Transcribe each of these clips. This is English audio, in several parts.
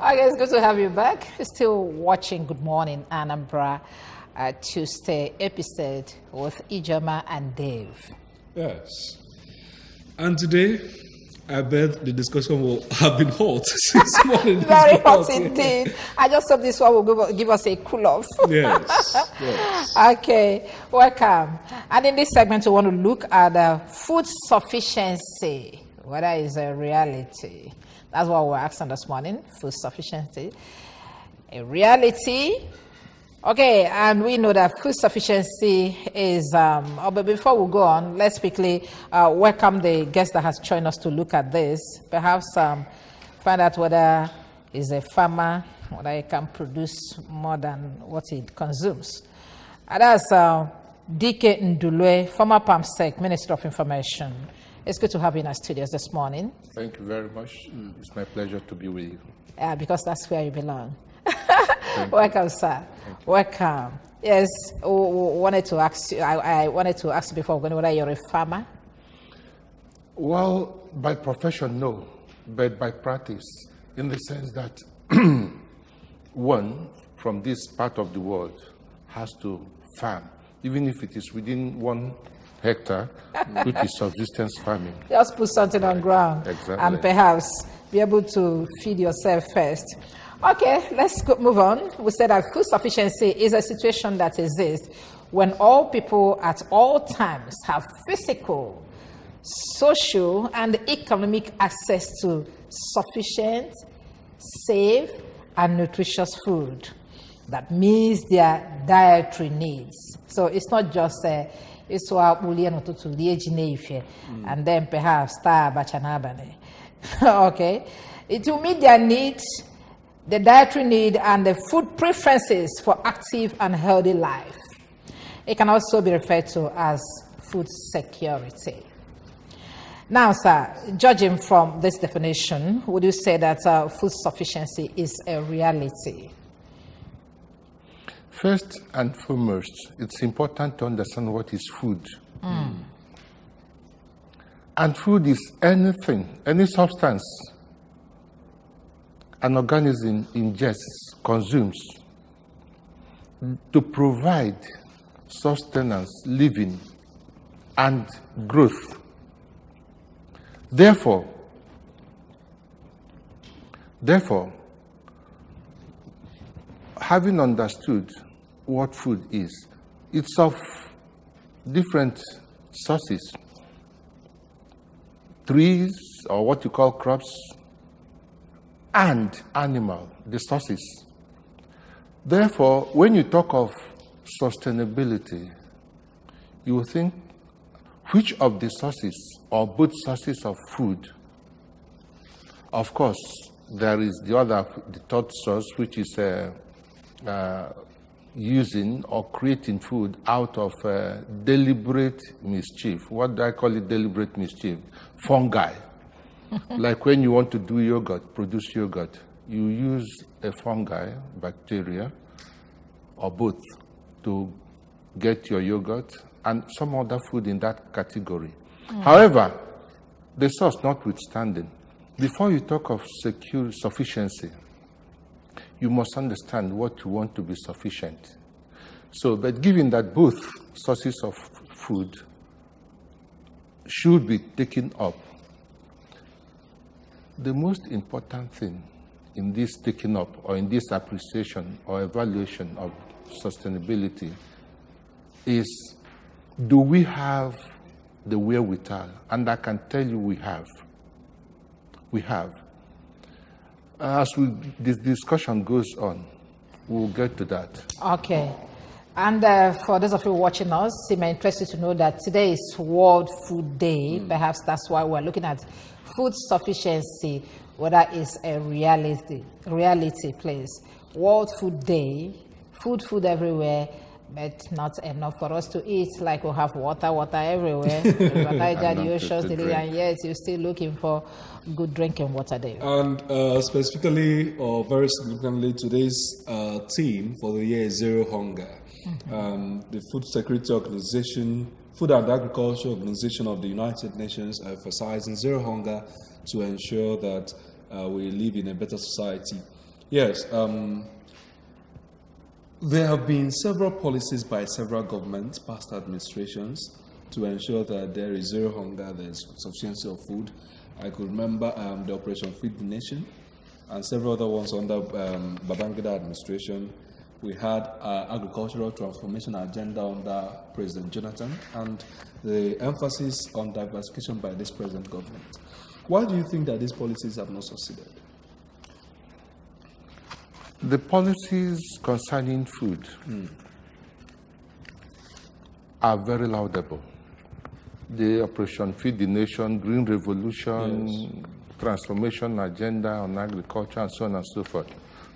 Okay, it's good to have you back. You're still watching Good Morning Anambra Tuesday episode with Ijoma and Dave. Yes. And today, I bet the discussion will have been hot since morning. Very hot indeed. I just hope this one will give us a cool off. Yes. Yes. Okay, welcome. And in this segment, we want to look at food sufficiency, whether it's a reality. That's what we're asking this morning, food sufficiency. A reality. Okay, and we know that food sufficiency is, but before we go on, let's quickly welcome the guest that has joined us to look at this. Perhaps find out whether he's a farmer, whether he can produce more than what he consumes. And that's DK Ndulwe, former PAMSEC, Minister of Information. It's good to have you in our studios this morning. Thank you very much. It's my pleasure to be with you. Because that's where you belong. Welcome, sir. Welcome. Yes, wanted to ask you. I wanted to ask you before going whether you're a farmer. Well, by profession, no, but by practice, in the sense that one from this part of the world has to farm, even if it is within 1 hectare, which is subsistence farming. Just put something on ground, exactly, and perhaps be able to feed yourself first. Okay, let's move on. We said that food sufficiency is a situation that exists when all people at all times have physical, social, and economic access to sufficient, safe, and nutritious food that meets their dietary needs. So it's not just and then perhaps okay, it will meet their needs, the dietary need, and the food preferences for active and healthy life. It can also be referred to as food security. Now, sir, judging from this definition, would you say that food sufficiency is a reality? First and foremost, it's important to understand what is food. And food is anything, any substance an organism ingests, consumes, to provide sustenance, living, and growth. Therefore, having understood what food is, it's of different sources. Trees, or what you call crops, and animal, the sources. Therefore, when you talk of sustainability, you will think which of the sources, or both sources of food. Of course, there is the third source, which is using or creating food out of deliberate mischief. What do I call it, deliberate mischief? Fungi. Like when you want to do yogurt, produce yogurt, you use a fungi, bacteria, or both to get your yogurt and some other food in that category. However, the source notwithstanding, before you talk of sufficiency, you must understand what you want to be sufficient. So, but given that both sources of food should be taken up, the most important thing in this taking up or in this appreciation or evaluation of sustainability is, do we have the wherewithal? And I can tell you we have. We have. As this discussion goes on, we'll get to that. Okay. And for those of you watching us, it may interest you to know that today is World Food Day. Perhaps that's why we're looking at food sufficiency, whether it's a reality place. World Food Day, food everywhere, but not enough for us to eat. Like we have water everywhere, the oceans, and yet you're still looking for good drinking water there. And specifically, or very significantly, today's theme for the year is Zero Hunger. The Food Security Organization, Food and Agriculture Organization of the United Nations are emphasizing zero hunger to ensure that we live in a better society. Yes. There have been several policies by several governments, past administrations, to ensure that there is zero hunger, there is sufficiency of food. I could remember the Operation Feed the Nation and several other ones under Babangida administration. We had agricultural transformation agenda under President Jonathan and the emphasis on diversification by this present government. Why do you think that these policies have not succeeded? The policies concerning food are very laudable. The Operation Feed the Nation, Green Revolution, transformation agenda on agriculture, and so on and so forth,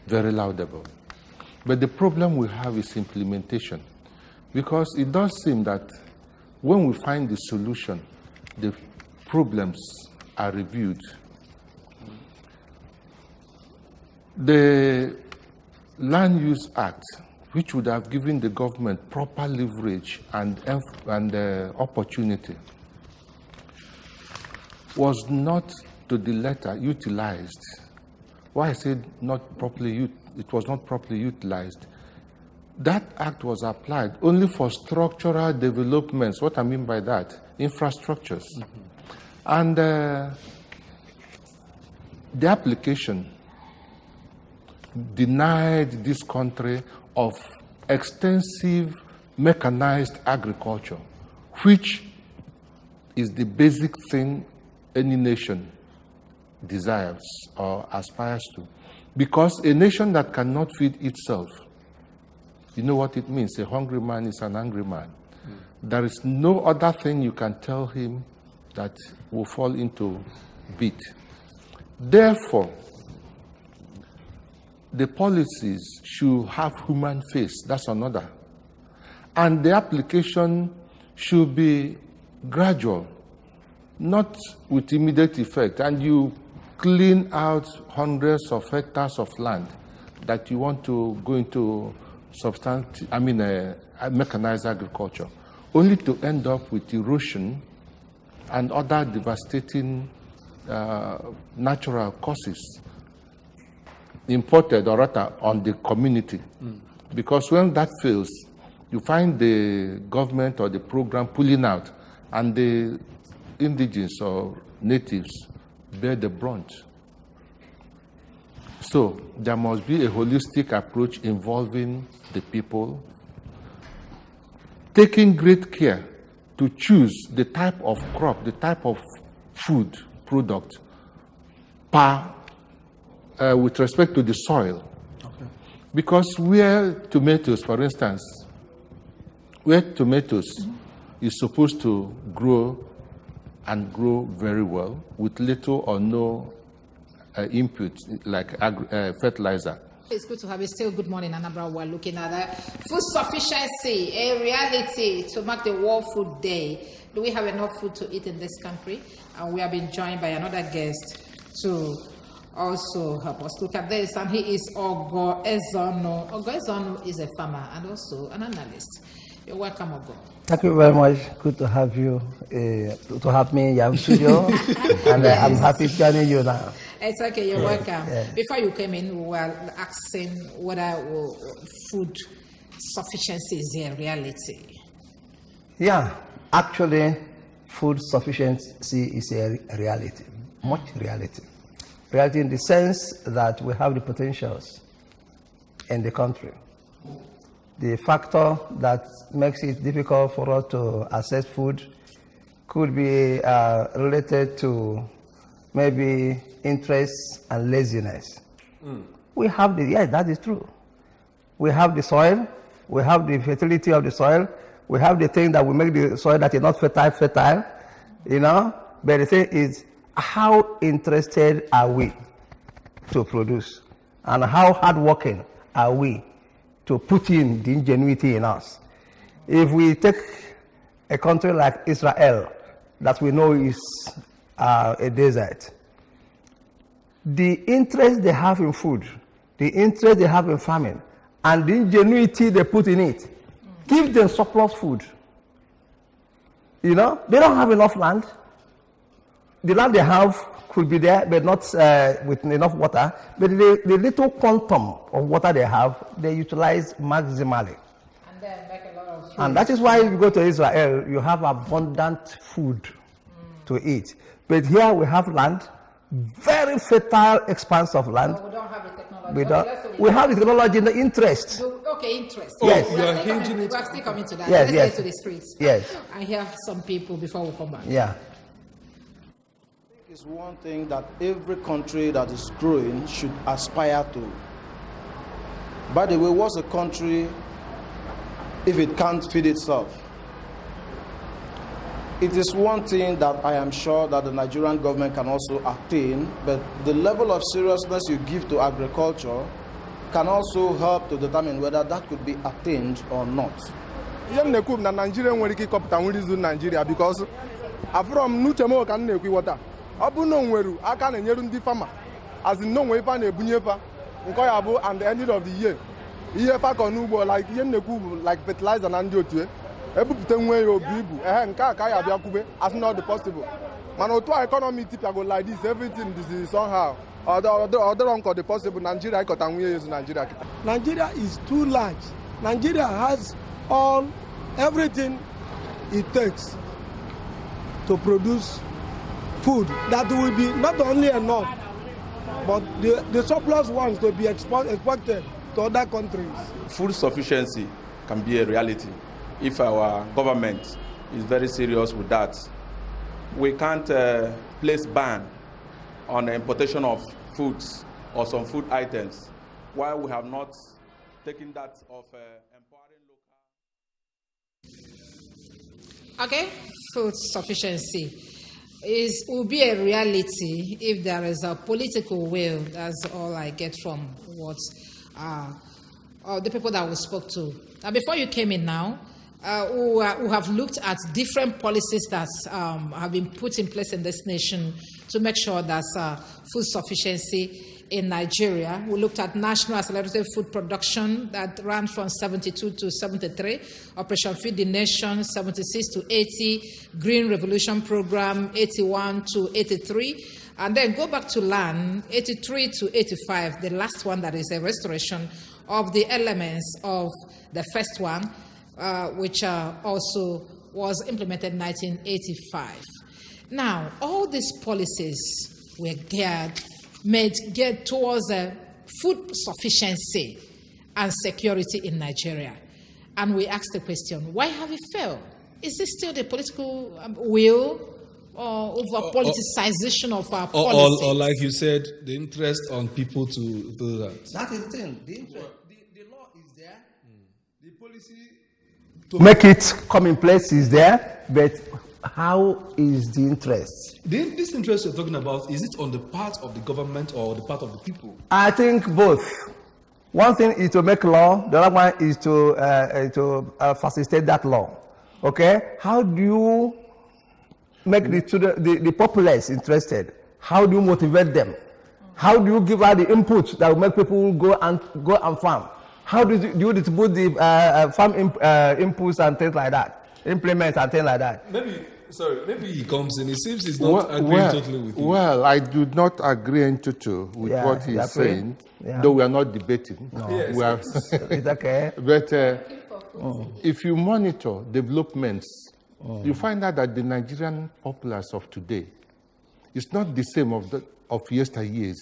very laudable. But the problem we have is implementation, because it does seem that when we find the solution, the problems are reviewed. The Land Use Act, which would have given the government proper leverage and opportunity, was not to the letter utilized. Why I said not properly, it was not properly utilized. That act was applied only for structural developments. What I mean by that, infrastructures. And the application denied this country of extensive mechanized agriculture, which is the basic thing any nation desires or aspires to. Because a nation that cannot feed itself, you know what it means? A hungry man is an angry man. There is no other thing you can tell him that will fall into beat. Therefore, the policies should have human face. That's another. And the application should be gradual, not with immediate effect. And you clean out hundreds of hectares of land that you want to go into mechanized agriculture, only to end up with erosion and other devastating natural causes imported or rather on the community. Because when that fails, you find the government or the program pulling out and the indigenous or natives bear the brunt. So there must be a holistic approach involving the people, taking great care to choose the type of crop, the type of food product with respect to the soil. Okay. Because where tomatoes, for instance, is supposed to grow and grow very well with little or no input like fertilizer. It's good to have you. Still, good morning, Anambra. We're looking at food sufficiency, a reality to mark the World Food Day. Do we have enough food to eat in this country? And we have been joined by another guest to also help us look at this. And he is Ogo Ezono. Ogo Ezono is a farmer and also an analyst. You're welcome, Ogo. Thank you very much. Good to have you, to have me in your studio. And I'm happy joining you now. It's okay, you're welcome. Yeah. Before you came in, we were asking whether food sufficiency is a reality. Yeah, actually, food sufficiency is a reality, much reality. Reality in the sense that we have the potentials in the country. The factor that makes it difficult for us to access food could be related to maybe interest and laziness. We have that is true. We have the soil, we have the fertility of the soil, we have the thing that will make the soil that is not fertile, you know. But the thing is, how interested are we to produce? And how hardworking are we to put in the ingenuity in us? If we take a country like Israel, that we know is a desert, the interest they have in food, the interest they have in farming, and the ingenuity they put in it, give them surplus food. You know, they don't have enough land. the land they have could be there, but not with enough water. But the little quantum of water they have, they utilize maximally. And then make a lot of food. And that is why if you go to Israel, you have abundant food to eat. But here we have land, very fertile expanse of land. No, we don't have the technology. We have the technology and the interest. Okay, interest. Yes. You are hinging it. We're still coming to that. Yes, Let's yes. get to the streets. Yes. I hear some people before we come back. Yeah. It's one thing that every country that is growing should aspire to. By the way, what's a country if it can't feed itself? It is one thing that I am sure that the Nigerian government can also attain, but the level of seriousness you give to agriculture can also help to determine whether that could be attained or not. Nigeria nwere ike ịkọpụta nri izu Nigeria because from n'uche ka na-ekwu wọta ọ bụ na onwere aka na-enyere ndị farmer as in no nwe ife na-ebunye fa nke ya bụ and the end of the year ihe fa kọ n'ugbo like ihe na-ekwu like fertilizer na ndị otu ebupụta nwe ya obi ibu nke a ka ya bịa kwube as not possible mana otu economy tipịago like this everything is somehow other the possible Nigeria ịkọta nwunye yezu Nigeria. Nigeria is too large. Nigeria has everything it takes to produce food that will be not only enough, but the surplus ones to be exported to other countries. Food sufficiency can be a reality if our government is very serious with that. We can't place ban on the importation of foods or some food items while we have not taken that of empowering local. Okay, food sufficiency will be a reality if there is a political will. That's all I get from what the people that we spoke to. Now, before you came in now, who have looked at different policies that have been put in place in this nation to make sure there's food sufficiency in Nigeria. We looked at National Accelerated Food Production that ran from 72 to 73, Operation Feed the Nation 76 to 80, Green Revolution Program 81 to 83, and then go back to land 83 to 85, the last one that is a restoration of the elements of the first one, which also was implemented in 1985. Now, all these policies were geared towards food sufficiency and security in Nigeria. And we asked the question, why have it failed? Is this still the political will or over politicization of our policies? Or like you said, the interest on people to do that? That is the thing. The law is there. The policy to make it come in place is there, but how is the interest? This interest you're talking about, is it on the part of the government or the part of the people? I think both. One thing is to make law, the other one is to facilitate that law. Okay? How do you make the populace interested? How do you motivate them? How do you give out the input that will make people go and farm? How do you distribute the farm inputs and things like that? Implements and things like that? Maybe he comes in. It seems he's not agreeing totally with you. Well, I do not agree in total with what he's saying, though we are not debating. No. Yes, we are it's okay. But if you monitor developments, you find out that the Nigerian populace of today is not the same of yesteryears.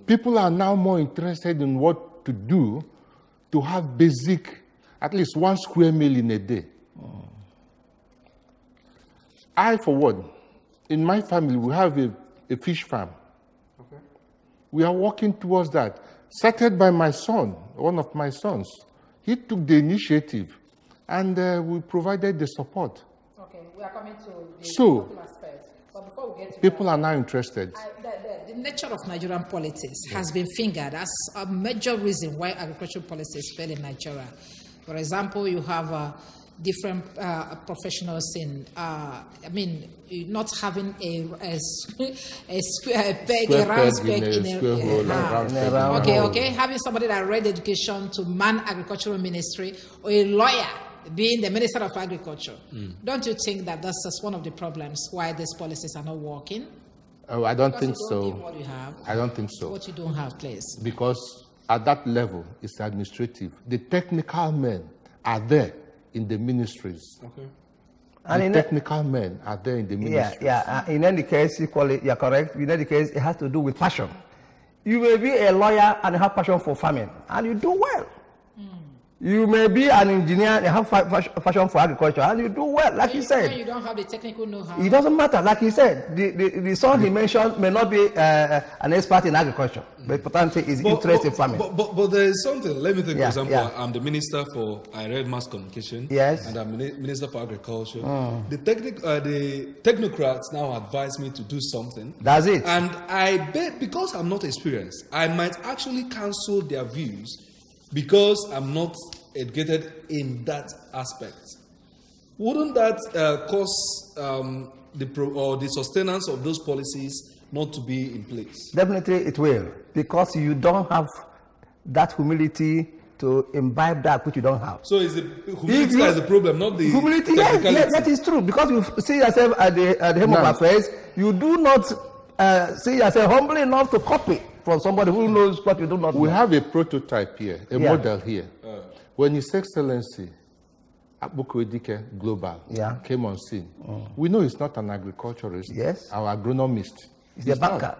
People are now more interested in what to do to have basic, at least 1 square meal in a day. I, for one, in my family, we have a fish farm. Okay. We are working towards that. Started by my son, one of my sons. He took the initiative, and we provided the support. Okay, we are coming to the aspect. But before we get to people are now interested. The nature of Nigerian politics has been fingered as a major reason why agricultural policies fail in Nigeria. For example, you have different professionals in, not having a round spec in a round hole. Okay, having somebody that read education to man agricultural ministry, or a lawyer being the Minister of Agriculture, don't you think that that's just one of the problems why these policies are not working? Oh, I don't Because think you don't so. give what you have. I don't think so. What you don't have, please. Because at that level, it's administrative. The technical men are there in the ministries. Okay. The technical men are there in the ministries. In any case, equally, you're correct. In any case, it has to do with passion. You may be a lawyer and have passion for farming, and you do well. You may be an engineer and have passion for agriculture, and you do well, like he said. When you don't have the technical know-how. It doesn't matter, like he said. The son he mentioned may not be an expert in agriculture, but potentially is interested in farming. But there is something. Let me take, for example, yeah. I'm the minister for, I read mass communication. Yes. And I'm minister for agriculture. The technocrats now advise me to do something. That's it. And I bet, because I'm not experienced, I might actually cancel their views because I'm not educated in that aspect. Wouldn't that cause the sustenance of those policies not to be in place? Definitely it will, because you don't have that humility to imbibe that which you don't have. So is the humility that is the problem, not the humility? Yes, that is true, because you see yourself at the helm of affairs, you do not see yourself humble enough to copy from somebody who knows what you do not know. We have a prototype here, a model here. When His Excellency Abukwedike Global came on scene, we know he's not an agriculturist, our agronomist. He's a banker.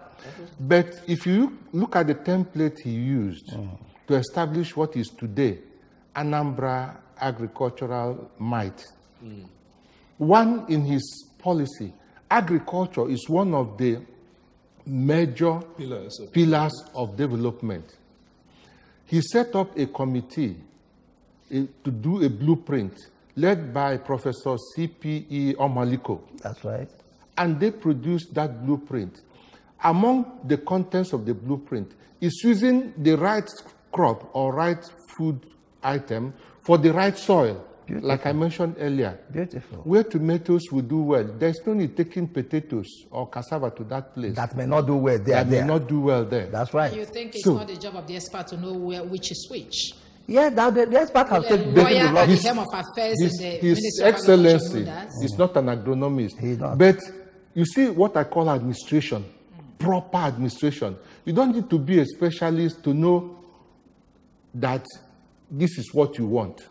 But if you look at the template he used to establish what is today Anambra agricultural might, one, in his policy, agriculture is one of the major pillars of development. He set up a committee to do a blueprint led by Professor C.P.E. Omaliko. That's right. And they produced that blueprint. Among the contents of the blueprint is using the right crop or right food item for the right soil. Beautiful. Like I mentioned earlier. Beautiful. Where tomatoes will do well, there's no need taking potatoes or cassava to that place. That may not do well there. That may not do well there. That's right. You think it's not the job of the expert to know which is which? Yeah, the expert has said lawyer at the helm of affairs in the His Excellency is not an agronomist. He's not. But you see what I call administration, proper administration. You don't need to be a specialist to know that this is what you want.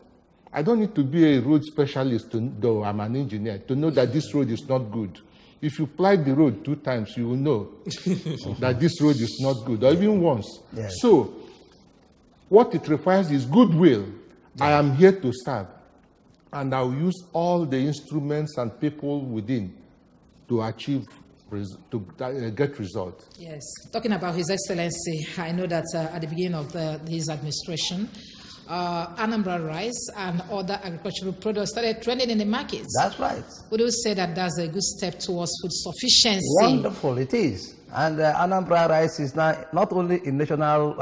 I don't need to be a road specialist, though I'm an engineer, to know that this road is not good. If you ply the road 2 times, you will know that this road is not good, or even once. Yes. So, what it requires is goodwill. I am here to serve, and I'll use all the instruments and people within to achieve, to get results. Yes. Talking about His Excellency, I know that at the beginning of his administration, Anambra rice and other agricultural products started trending in the markets. That's right. Would you say that that's a good step towards food sufficiency? Wonderful, it is. And Anambra rice is now not only in national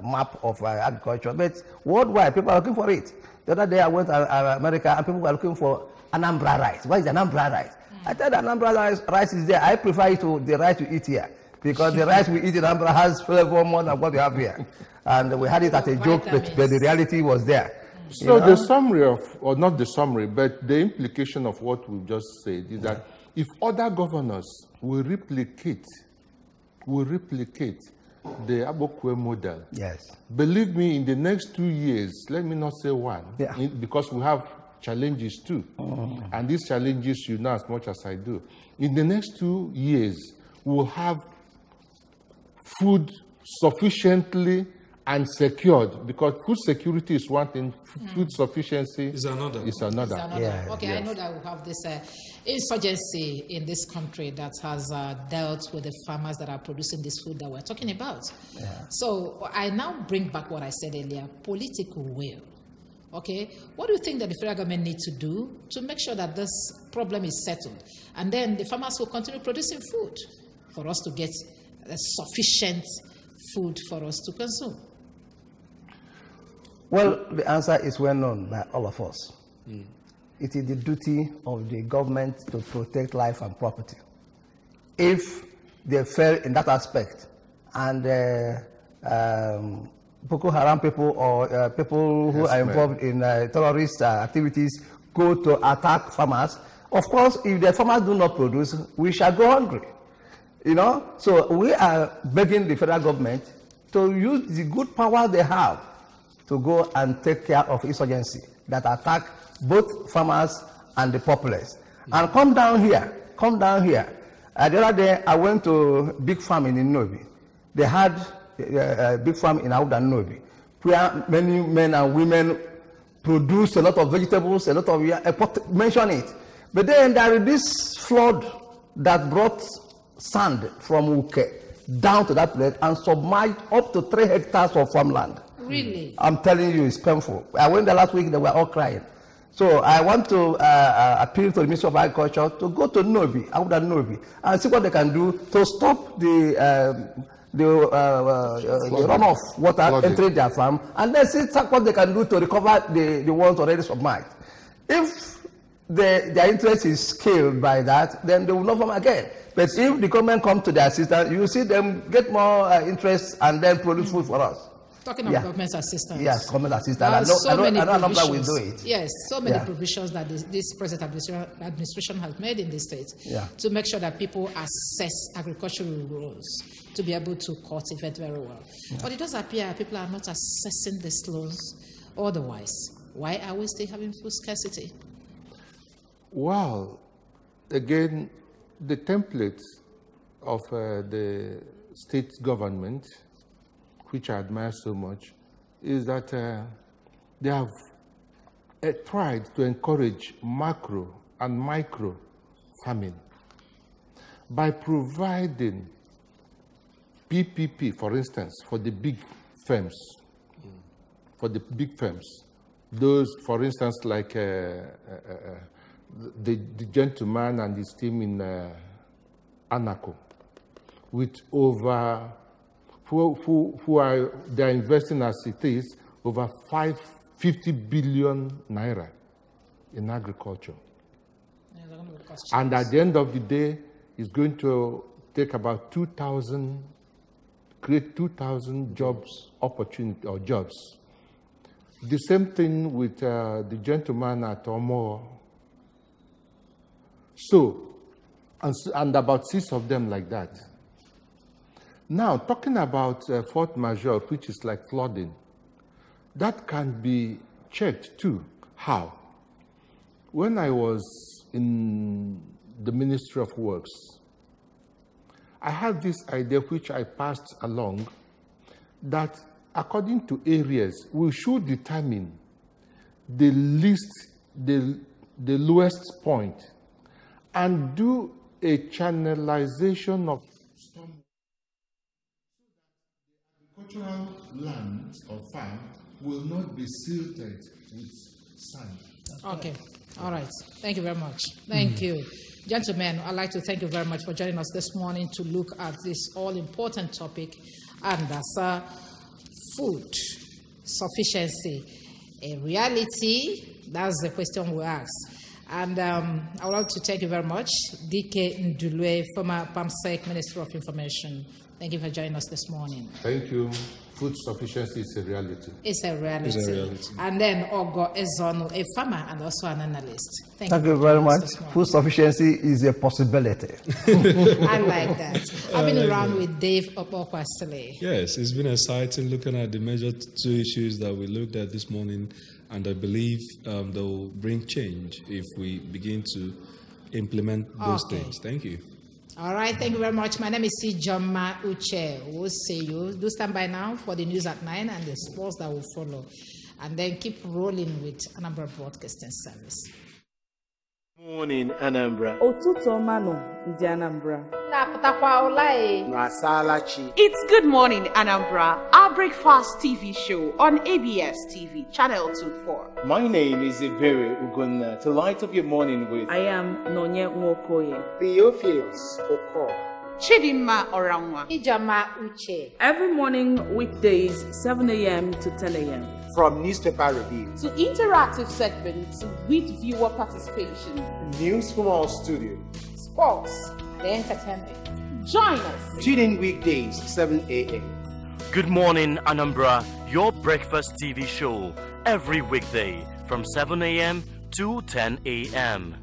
map of agriculture, but worldwide. People are looking for it. The other day I went to America and people were looking for Anambra rice. What is Anambra rice? I tell the Anambra rice is there. I prefer it to the rice we eat here, because the rice we eat in Anambra has flavor more than what we have here. And we had it as a joke, but the reality was there. So the summary of, or not the summary, but the implication of what we've just said is that if other governors will replicate the Abokwe model, believe me, in the next 2 years, let me not say one, because we have challenges too. And these challenges you know as much as I do. In the next 2 years, we'll have food sufficiently and secured, because food security is one thing, food sufficiency is another. Yeah, okay, I know that we have this insurgency in this country that has dealt with the farmers that are producing this food that we're talking about. Yeah. So I now bring back what I said earlier, political will. Okay, what do you think that the federal government needs to do to make sure that this problem is settled? And then the farmers will continue producing food for us to get sufficient food for us to consume. Well, the answer is well known by all of us. It is the duty of the government to protect life and property. If they fail in that aspect and Boko Haram people or people who are involved in terrorist activities go to attack farmers. Of course, if the farmers do not produce, we shall go hungry. You know, so we are begging the federal government to use the good power they have to go and take care of insurgency that attack both farmers and the populace. And come down here. The other day, I went to a big farm in Nobi. They had a big farm in Auda Nobi, where many men and women produce a lot of vegetables, a lot of, mention it. But then there is this flood that brought sand from Uke down to that place and submerged up to 3 hectares of farmland. Really? I'm telling you, it's painful. I went there last week, they were all crying. So I want to appeal to the Ministry of Agriculture to go to Nobi, Auda Nobi, and see what they can do to stop the runoff water entering their farm, and then see what they can do to recover the ones already submerged. If their interest is killed by that, then they will not farm again. But if the government comes to their assistance, you will see them get more interest and then produce food for us. Talking of government assistance. Yes, government assistance. I know Anambra will do it. Yes, so many provisions that this present administration has made in the state to make sure that people access agricultural roles to be able to cultivate very well. But it does appear people are not accessing these loans otherwise. Why are we still having food scarcity? Well, again, the template of the state government, which I admire so much, is that they have tried to encourage macro and micro farming by providing PPP, for instance, for the big firms. For the big firms. Those, for instance, like the gentleman and his team in Anaco, with over they are investing as it is over 50 billion naira in agriculture. And at the end of the day, it's going to take about create 2,000 jobs, opportunity or jobs. The same thing with the gentleman at Omo. So, and about 6 of them like that. Now, talking about force majeure, which is like flooding, that can be checked too. How? When I was in the Ministry of Works, I had this idea which I passed along, that according to areas, we should determine the lowest point and do a channelization of agricultural land or farm will not be silted with sand. Okay. All right. Thank you very much. Thank you. Gentlemen, I'd like to thank you very much for joining us this morning to look at this all-important topic, and that's food sufficiency. A reality, that's the question we ask. And I would like to thank you very much, DK Ndulwe, former PAMSEC Minister of Information. Thank you for joining us this morning. Thank you. Food sufficiency is a reality. It's a reality. It's a reality. And then Ogo Ezono, a farmer and also an analyst. Thank you very much. Food sufficiency is a possibility. I like that. I've been around with Dave Opokwasile. Yes, it's been exciting looking at the major 2 issues that we looked at this morning, and I believe they will bring change if we begin to implement those things. Thank you. All right, thank you very much. My name is Sijoma Uche. We'll see you. Do stand by now for the news at 9 and the sports that will follow. And then keep rolling with Anambra Broadcasting Service. Morning, Anambra. Otuto mano, ndi Anambra. It's Good Morning, Anambra, our breakfast TV show on ABS TV, Channel 24. My name is Iberi Ugunna. To light up your morning with, I am Nonye Nwokoye. Theophilus Okor. Chidinma Oranwa. Ijama Uche. Every morning, weekdays, 7 a.m. to 10 a.m. From newspaper review to interactive segments with viewer participation. News from our studio. Sports. The entertainment. Join us. Tune in weekdays, 7 a.m. Good Morning Anambra, your breakfast TV show, every weekday from 7 a.m. to 10 a.m.